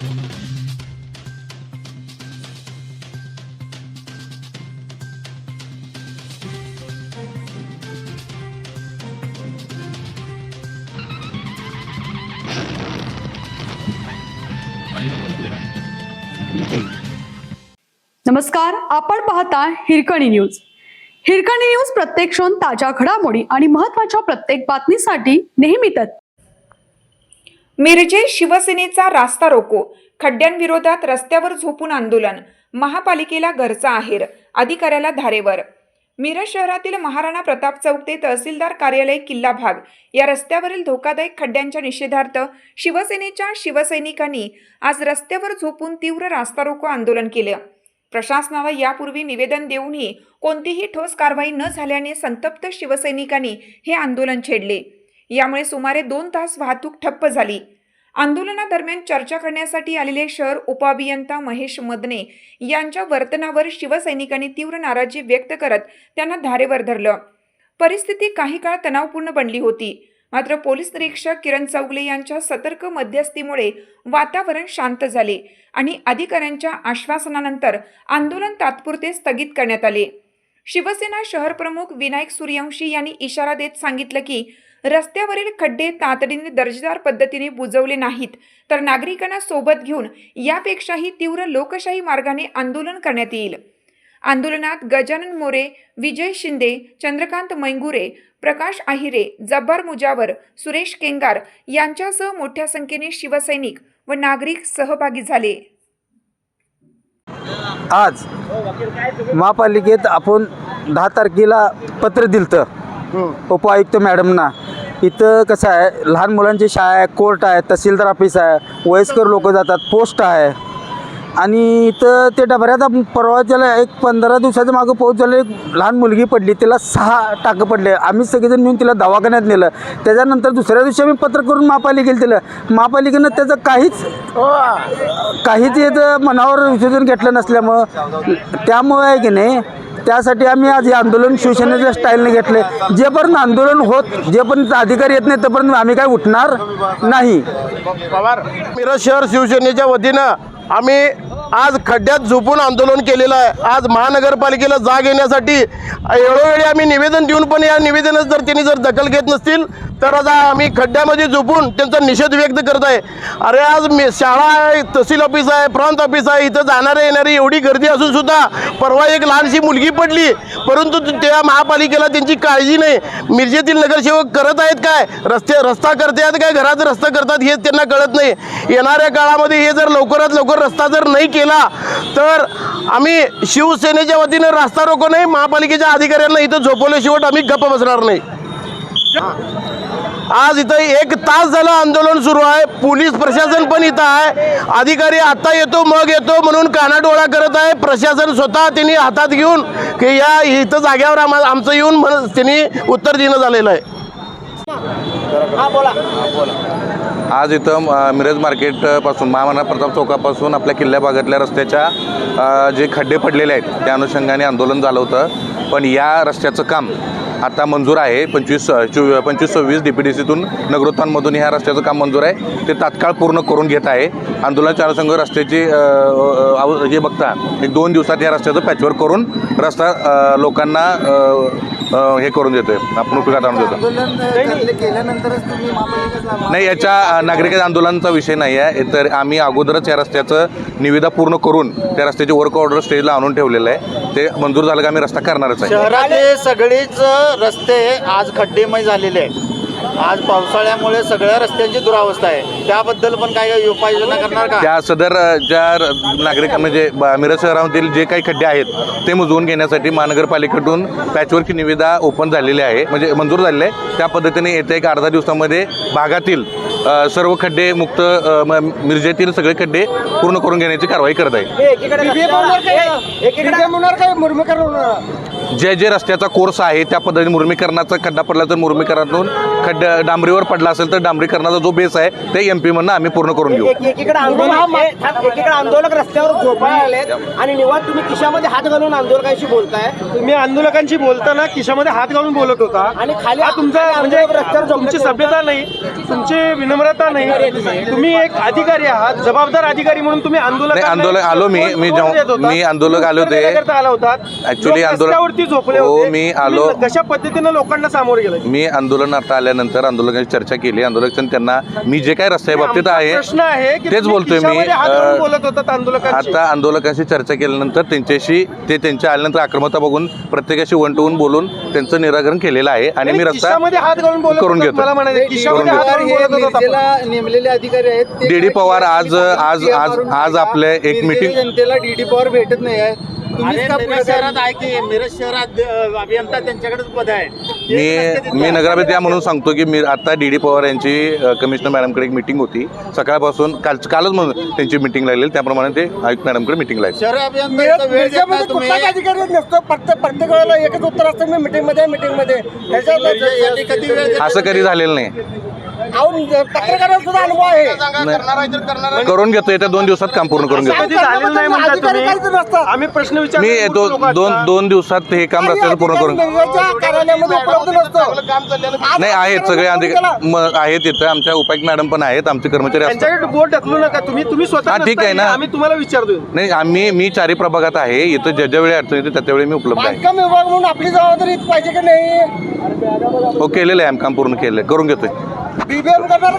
नमस्कार, आपण पाहता हिरकणी न्यूज. हिरकणी न्यूज प्रत्येक क्षण ताज्या घडामोडी आणि महत्त्वाच्या प्रत्येक बातमीसाठी नेहमी तत्पर. मिरजे शिवसेनेचा रास्ता रोको, खड्ड्यांविरोधात रस्त्यावर झोपून आंदोलन, महापालिकेला घरचा आहेर, अधिकाऱ्याला धारेवर. मिरज शहरातील महाराणा प्रताप चौक ते तहसीलदार कार्यालय किल्ला भाग या रस्त्यावरील धोकादायक खड्ड्यांच्या निषेधार्थ शिवसेनेच्या शिवसैनिकांनी आज रस्त्यावर झोपून तीव्र रास्ता रोको आंदोलन केले. प्रशासनाला यापूर्वी निवेदन देऊनही कोणतीही ठोस कारवाई न झाल्याने संतप्त शिवसैनिकांनी हे आंदोलन छेडले. यामुळे सुमारे 2 तास वाहतूक ठप्प झाली. आंदोलनादरम्यान चर्चा करण्यासाठी आलेले शहर उपअभियंता महेश मदने यांच्या वर्तनावर शिवसैनिकांनी तीव्र नाराजी व्यक्त करत त्यांना धारेवर धरलं. परिस्थिती काही काळ तणावपूर्ण बनली होती. मात्र पोलीस निरीक्षक किरण चौगले यांच्या सतर्क मध्यस्थीमुळे वातावरण शांत झाले आणि अधिकाऱ्यांच्या आश्वासनानंतर आंदोलन तात्पुरते स्थगित करण्यात आले. शिवसेना शहर प्रमुख विनायक सूर्यवंशी यांनी इशारा देत सांगितलं की रस्त्यावरील खड्डे तातडीने दर्जेदार पद्धतीने बुजवले नाहीत तर नागरिकांना सोबत घेऊन यापेक्षाही तीव्र लोकशाही मार्गाने आंदोलन करण्यात येईल. आंदोलनात गजानन मोरे, विजय शिंदे, चंद्रकांत मैंगुरे, प्रकाश आहिरे, जब्बार मुजावर, सुरेश केंगार यांच्यासह मोठ्या संख्येने शिवसैनिक व नागरिक सहभागी झाले. आज महापालिकेत आपण 10 तारखेला पत्र दिलतं उपआयुक्त मॅडमना. इथं कसं आहे, लहान मुलांची शाळा आहे, कोर्ट आहे, तहसीलदार ऑफिस आहे, वयस्कर लोक जातात, पोस्ट आहे आणि इथं ते डबऱ्यात परवा त्याला एक 15 दिवसाच्या मागं पाऊस झाले, लहान मुलगी पडली, तिला 6 टाकं पडले. आम्ही सगळेजण मिळून तिला दवाखान्यात नेलं. त्याच्यानंतर दुसऱ्या दिवशी आम्ही पत्र करून महापालिकेला दिलं. महापालिकेनं त्याचं काहीच याचं मनावर विसर्जन घेतलं नसल्यामुळं त्यामुळे आहे की नाही, त्यासाठी आम्ही आज हे आंदोलन शिवसेनेच्या स्टाईलने घेतले. जेपर्यंत आंदोलन जेपर्यंत अधिकारी येत नाही तोपर्यंत आम्ही काय उठणार नाही. मिरज शहर शिवसेनेच्या वतीनं आम्ही आज खड्ड्यात झोपून आंदोलन केलेलं आहे. आज महानगरपालिकेला जाग येण्यासाठी वेळोवेळी आम्ही निवेदन देऊन पण या निवेदनात जर त्यांनी दखल घेत नसतील तर आज आम्ही खड्ड्यामध्ये झोपून त्यांचा निषेध व्यक्त करत आहे. अरे आज शाळा आहे, तहसील ऑफिस आहे, प्रांत ऑफिस आहे, इथं जाणारे येणारी एवढी गर्दी असून सुद्धा परवा एक लहानशी मुलगी पडली, परंतु त्या महापालिकेला त्यांची काळजी नाही. मिरजेतील नगरसेवक करत आहेत काय, रस्ता करतात काय, घरात रस्ता करतात हे त्यांना कळत नाही. येणाऱ्या काळामध्ये हे जर लवकरात लवकर रस्ता जर नाही केला तर आम्ही शिवसेनेच्या वतीनं रास्ता रोको नाही, महापालिकेच्या अधिकाऱ्यांना इथं झोपवल्याशिवाय आम्ही गप्प बसणार नाही. आज इथं 1 तास झालं आंदोलन सुरू आहे. पोलीस प्रशासन पण इथं आहे. अधिकारी आता येतो मग येतो म्हणून कानाडोळा करत आहे. प्रशासन स्वतः त्यांनी हातात घेऊन की या इथं जाग्यावर आमचं येऊन त्यांनी उत्तर देणं झालेलं आहे. आज इथं मिरज मार्केटपासून महाराणा प्रताप चौकापासून आपल्या किल्ल्या भागातल्या रस्त्याच्या जे खड्डे पडलेले आहेत त्या अनुषंगाने आंदोलन झालं होतं. पण या रस्त्याचं काम आता मंजूर आहे. 25-26 DPDCतून नगरोत्थानमधून ह्या रस्त्याचं काम मंजूर आहे. ते तात्काळ पूर्ण करून घेत आहे. आंदोलनाच्या अनुषंग रस्त्याची हे बघता 1-2 दिवसात या रस्त्याचं पॅचवर्क करून रस्ता लोकांना हे करून देतोय, आपण उपयोगात आणून देतो. नाही, याच्या नागरिक आंदोलनाचा विषय नाही आहे. तर आम्ही अगोदरच या रस्त्याचं निविदा पूर्ण करून त्या रस्त्याची वर्क ऑर्डर स्टेजला आणून ठेवलेलं आहे. ते मंजूर झालं का आम्ही रस्ता करणारच आहे. शहरातले सगळेच रस्ते आज खड्डेमय झालेले आहेत. आज पावसाळ्यामुळे सगळ्या रस्त्यांची दुरावस्था आहे. त्याबद्दल पण काय उपाययोजना करणार का? त्या सदर ज्या नागरिक म्हणजे मिरज शहरामधील जे काही खड्डे आहेत ते बुजवून घेण्यासाठी महानगरपालिकेतून पॅचवर्कची निविदा ओपन झालेली आहे, म्हणजे मंजूर झालेली आहे. त्या पद्धतीने येत्या 1 अर्धा दिवसामध्ये भागातील सर्व खड्डे मुक्त मिरजेतील सगळे खड्डे पूर्ण करून घेण्याची कारवाई करत आहे. जे रस्त्याचा कोर्स आहे त्या पद्धतीने मुरमीकरणाचा खड्डा पडला तर मुरमीकरणातून डांबरीवर पडला असेल तर डांबरीकरणाचा जो बेस आहे ते MP मधनं आम्ही पूर्ण करून घेऊ. एकीकडे आंदोलक रस्त्यावर झोपायला आलेत आणि निवांत तुम्ही खिशामध्ये हात घालून आंदोलकांशी बोलताय. तुम्ही आंदोलकांशी बोलताना खिशामध्ये हात घालून बोलत होता आणि खाली हा तुमचा म्हणजे रस्त्यावर तुमची सभ्यता नाही, तुमची विनम्रता नाही. तुम्ही एक अधिकारी आहात, जबाबदार अधिकारी म्हणून तुम्ही नाही, आंदोलक आलो मी आंदोलक आले होते ऍक्च्युली रस्त्यावरती झोपले हो होते. मी आलो तुम्ही कशा पद्धतीने लोकांना सामोरे गेले. मी आंदोलन आता आल्यानंतर आंदोलकांची चर्चा केली. आंदोलक त्यांना मी जे काय रस्त्या बाबतीत आहे प्रश्न आहे की तेच तुम्ही बोलतोय मी. खिशामध्ये हात घालून बोलत होतात आंदोलकांशी. आता आंदोलकांशी चर्चा केल्यानंतर त्यांच्या आल्यानंतर आक्रमकता बघून प्रत्येकाशी वन टू वन बोलून त्यांचं निराकरण केलेलं आहे आणि मी रस्ता खिशामध्ये हात घालून बोलत करून होतात. घेतो. मला म्हणायचं खिशामध्ये हात घालून बोलत होतात आपण. नेमलेले अधिकारी आहेत ते डी पवार आज आपल्या एक मीटिंग जनतेला डी पवार भेटत नाही आहे. तुम्हीच का मिरज शहरात आहे की मिरज शहरात अभियंता त्यांच्याकडेच पद आहे. मी नगराध्यक्ष या म्हणून सांगतो की मी आता डी पवार यांची कमिशनर मॅडमकडे एक मीटिंग होती सकाळपासून कालच म्हणून त्यांची मीटिंग लागलेली त्याप्रमाणे ते आयुक्त मॅडमकडे मीटिंग लागली. शहर अभियंता वेळ देत नाही तुम्ही. कुठलाच अधिकारी नसतो. प्रत्येक वेळेला एकच उत्तर असतं मी मीटिंग मध्ये याच्यासाठी कधी वेळ देत असं कधी झालेलं नाही. पत्रकारांचा सुद्धा अनुभव आहे. करून घेतो येत्या 2 दिवसात काम पूर्ण करून घेतो. कधी झालेलं नाही म्हणता तुम्ही. आम्ही प्रश्न मी विचारतो दोन दिवसात हे काम रस्त्याचं पूर्ण करून कार्यालयामध्ये उपलब्ध नसतो. नाही आहेत सगळे आहेत इथं आमच्या उपायुक्त मॅडम पण आहेत आमचे कर्मचारी असतात. त्यांच्याकडे बोट ढकलू नका तुम्ही स्वतः हा, ठीक आहे ना. आम्ही तुम्हाला विचारतो. नाही मी 4 प्रभागात आहे इथं ज्या वेळी अडचण येते त्या वेळी मी उपलब्ध आहे. बांधकाम विभाग म्हणून आपली जबाबदारी पाहिजे की नाही. हो केलेलं आहे काम पूर्ण केलं करून घेतोय. BBM करणार